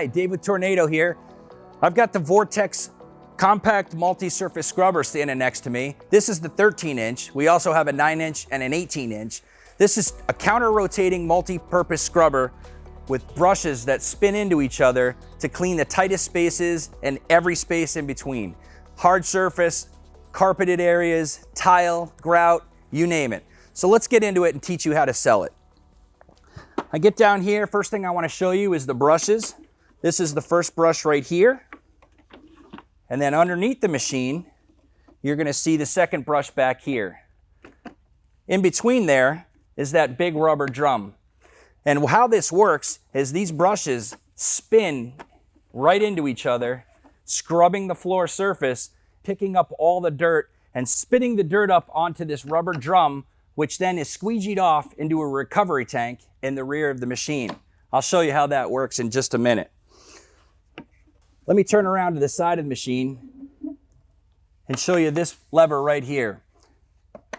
Hi, Dave with Tornado here. I've got the Vortex Compact Multi-Surface Scrubber standing next to me. This is the 13-inch. We also have a 9-inch and an 18-inch. This is a counter-rotating multi-purpose scrubber with brushes that spin into each other to clean the tightest spaces and every space in between. Hard surface, carpeted areas, tile, grout, you name it. So let's get into it and teach you how to sell it. I get down here, first thing I want to show you is the brushes. This is the first brush right here. And then underneath the machine, you're going to see the second brush back here. In between there is that big rubber drum. And how this works is these brushes spin right into each other, scrubbing the floor surface, picking up all the dirt and spitting the dirt up onto this rubber drum, which then is squeegeed off into a recovery tank in the rear of the machine. I'll show you how that works in just a minute. Let me turn around to the side of the machine and show you this lever right here.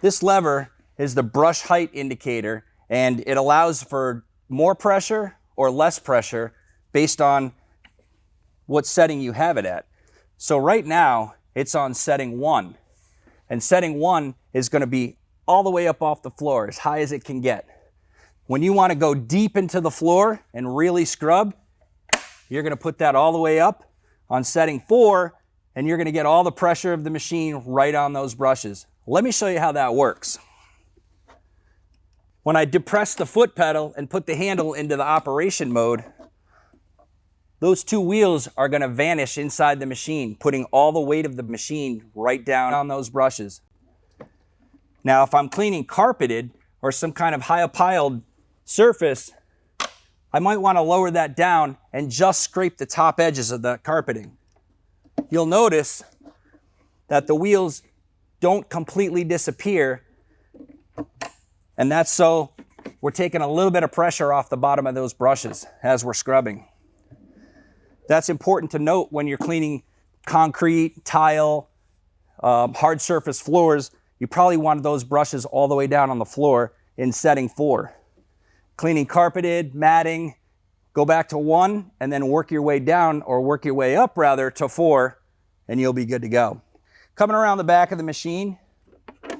This lever is the brush height indicator, and it allows for more pressure or less pressure based on what setting you have it at. So right now, it's on setting 1. And setting 1 is going to be all the way up off the floor, as high as it can get. When you want to go deep into the floor and really scrub, you're going to put that all the way up on setting 4, and you're going to get all the pressure of the machine right on those brushes. Let me show you how that works. When I depress the foot pedal and put the handle into the operation mode, those two wheels are going to vanish inside the machine, putting all the weight of the machine right down on those brushes. Now, if I'm cleaning carpeted or some kind of high piled surface, I might want to lower that down and just scrape the top edges of the carpeting. You'll notice that the wheels don't completely disappear, and that's so we're taking a little bit of pressure off the bottom of those brushes as we're scrubbing. That's important to note when you're cleaning concrete, tile, hard surface floors. You probably want those brushes all the way down on the floor in setting 4. Cleaning carpeted, matting, go back to 1 and then work your way down, or work your way up rather, to 4, and you'll be good to go. Coming around the back of the machine,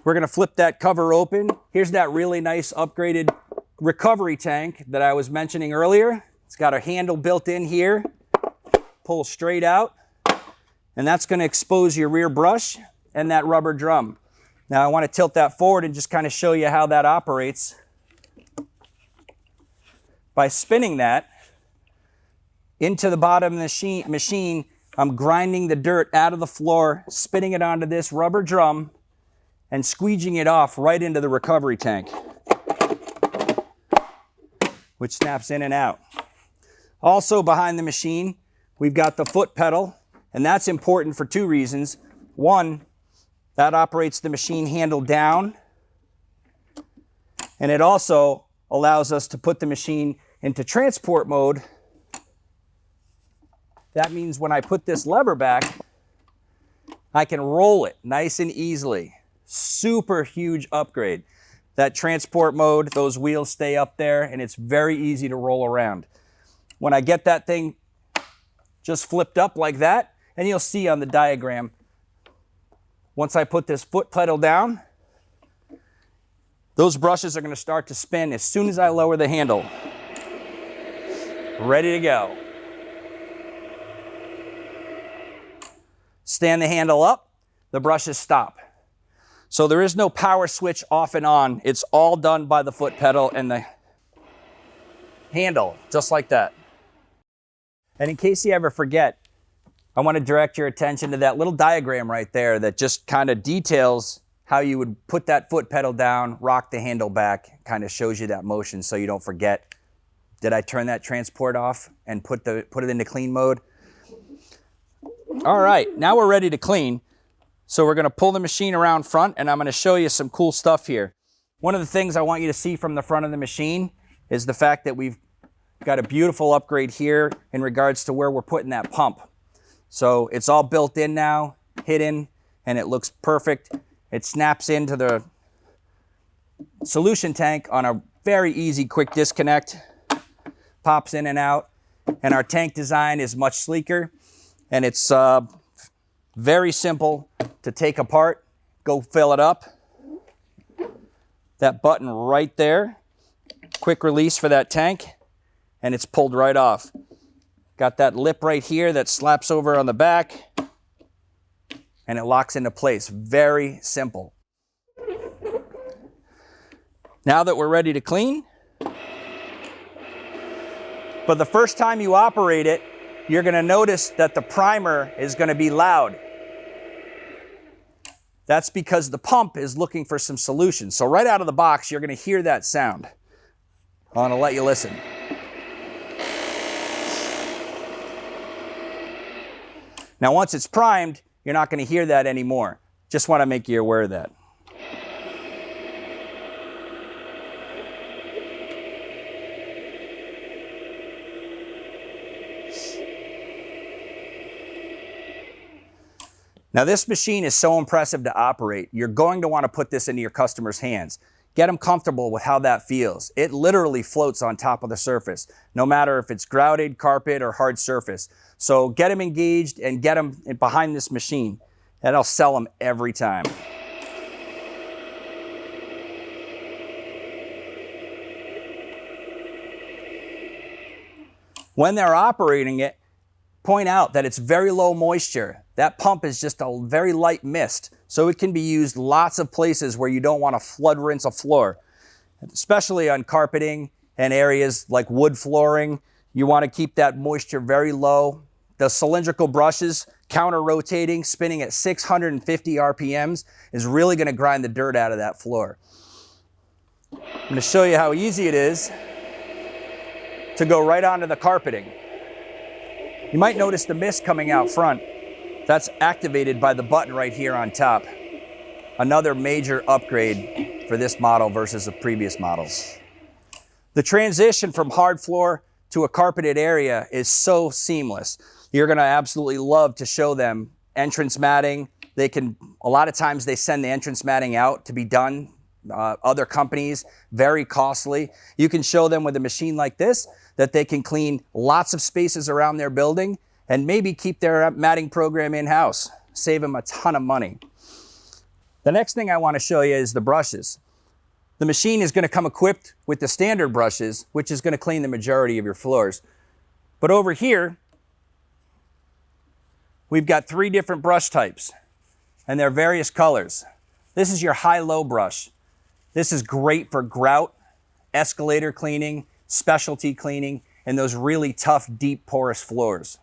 we're going to flip that cover open. Here's that really nice upgraded recovery tank that I was mentioning earlier. It's got a handle built in here, pull straight out, and that's going to expose your rear brush and that rubber drum. Now I want to tilt that forward and just kind of show you how that operates. By spinning that into the bottom of the machine, I'm grinding the dirt out of the floor, spitting it onto this rubber drum, and squeegeeing it off right into the recovery tank, which snaps in and out. Also behind the machine, we've got the foot pedal, and that's important for 2 reasons. 1, that operates the machine handle down, and it also allows us to put the machine into transport mode. That means when I put this lever back, I can roll it nice and easily. Super huge upgrade. That transport mode, those wheels stay up there, and it's very easy to roll around. When I get that thing just flipped up like that, and you'll see on the diagram, once I put this foot pedal down, those brushes are going to start to spin as soon as I lower the handle. Ready to go. Stand the handle up, the brushes stop. So there is no power switch off and on. It's all done by the foot pedal and the handle, just like that. And in case you ever forget, I want to direct your attention to that little diagram right there that just kind of details how you would put that foot pedal down, rock the handle back, kind of shows you that motion so you don't forget. Did I turn that transport off and put it into clean mode? All right, now we're ready to clean. So we're going to pull the machine around front, and I'm going to show you some cool stuff here. One of the things I want you to see from the front of the machine is the fact that we've got a beautiful upgrade here in regards to where we're putting that pump. So it's all built in now, hidden, and it looks perfect. It snaps into the solution tank on a very easy quick disconnect, pops in and out. and our tank design is much sleeker, and it's very simple to take apart. Go fill it up. That button right there, quick release for that tank, and it's pulled right off. Got that lip right here that slaps over on the back, and it locks into place. Very simple. Now that we're ready to clean, for the first time you operate it, you're going to notice that the primer is going to be loud. That's because the pump is looking for some solution. So right out of the box, you're going to hear that sound. I want to let you listen. Now, once it's primed, you're not going to hear that anymore. Just want to make you aware of that. Now, this machine is so impressive to operate. You're going to want to put this into your customer's hands. Get them comfortable with how that feels. It literally floats on top of the surface, no matter if it's grouted, carpet, or hard surface. So get them engaged and get them behind this machine. That'll sell them every time. When they're operating it, point out that it's very low moisture. That pump is just a very light mist, so it can be used lots of places where you don't want to flood rinse a floor, especially on carpeting and areas like wood flooring. You want to keep that moisture very low. The cylindrical brushes, counter-rotating, spinning at 650 RPMs, is really going to grind the dirt out of that floor. I'm going to show you how easy it is to go right onto the carpeting. You might notice the mist coming out front. That's activated by the button right here on top. Another major upgrade for this model versus the previous models. The transition from hard floor to a carpeted area is so seamless. You're going to absolutely love to show them entrance matting. A lot of times they send the entrance matting out to be done. Other companies, very costly. You can show them with a machine like this that they can clean lots of spaces around their building and maybe keep their matting program in-house. Save them a ton of money. The next thing I want to show you is the brushes. The machine is going to come equipped with the standard brushes, which is going to clean the majority of your floors. But over here, we've got 3 different brush types, and they're various colors. This is your high-low brush. This is great for grout, escalator cleaning, specialty cleaning, and those really tough, deep, porous floors.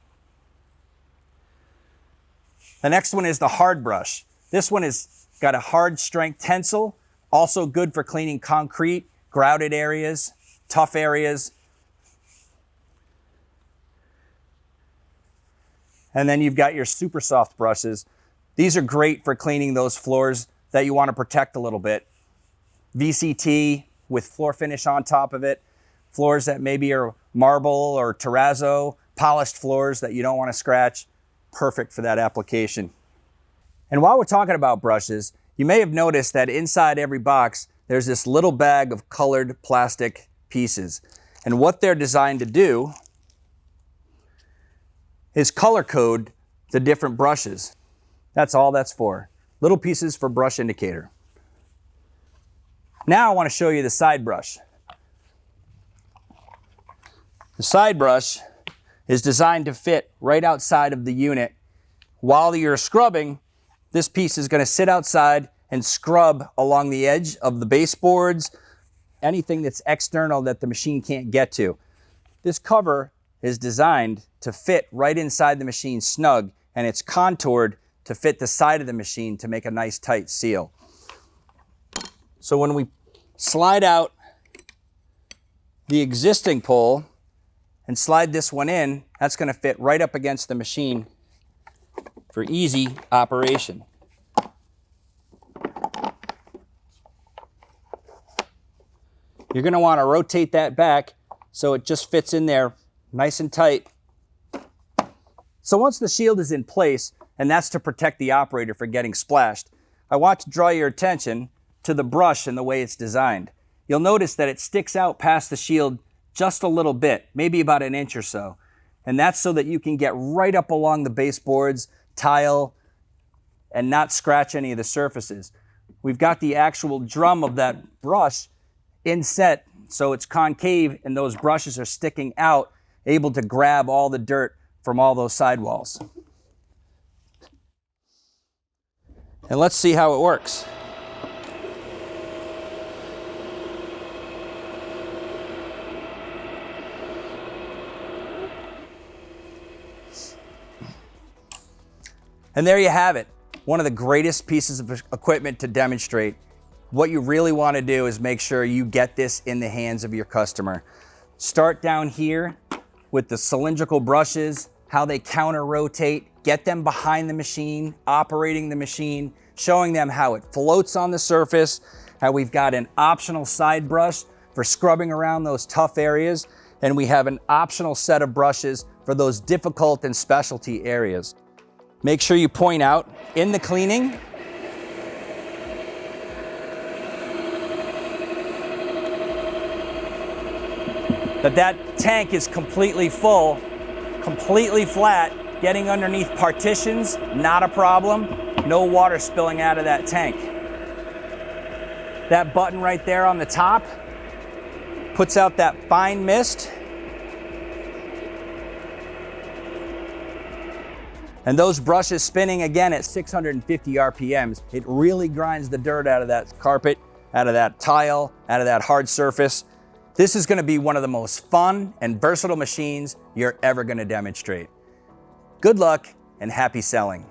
The next one is the hard brush. This one has got a hard strength tensile, also good for cleaning concrete, grouted areas, tough areas. And then you've got your super soft brushes. These are great for cleaning those floors that you want to protect a little bit. VCT with floor finish on top of it. Floors that maybe are marble or terrazzo, polished floors that you don't want to scratch. Perfect for that application. And while we're talking about brushes, you may have noticed that inside every box, there's this little bag of colored plastic pieces. And what they're designed to do is color code the different brushes. That's all that's for. Little pieces for brush indicator. Now I want to show you the side brush. The side brush is designed to fit right outside of the unit. While you're scrubbing, this piece is going to sit outside and scrub along the edge of the baseboards, anything that's external that the machine can't get to. This cover is designed to fit right inside the machine snug, and it's contoured to fit the side of the machine to make a nice tight seal. So when we slide out the existing pole and slide this one in, that's going to fit right up against the machine for easy operation. You're going to want to rotate that back so it just fits in there nice and tight. So once the shield is in place, and that's to protect the operator from getting splashed, I want to draw your attention to the brush and the way it's designed. You'll notice that it sticks out past the shield just a little bit, maybe about an inch or so. And that's so that you can get right up along the baseboards, tile, and not scratch any of the surfaces. We've got the actual drum of that brush inset, so it's concave and those brushes are sticking out, able to grab all the dirt from all those sidewalls. And let's see how it works. And there you have it. One of the greatest pieces of equipment to demonstrate. What you really want to do is make sure you get this in the hands of your customer. Start down here with the cylindrical brushes, how they counter rotate, get them behind the machine, operating the machine, showing them how it floats on the surface, how we've got an optional side brush for scrubbing around those tough areas, and we have an optional set of brushes for those difficult and specialty areas. Make sure you point out in the cleaning that tank is completely full, completely flat, getting underneath partitions, not a problem. No water spilling out of that tank. That button right there on the top puts out that fine mist. And those brushes spinning again at 650 RPMs. It really grinds the dirt out of that carpet, out of that tile, out of that hard surface. This is going to be one of the most fun and versatile machines you're ever going to demonstrate. Good luck and happy selling.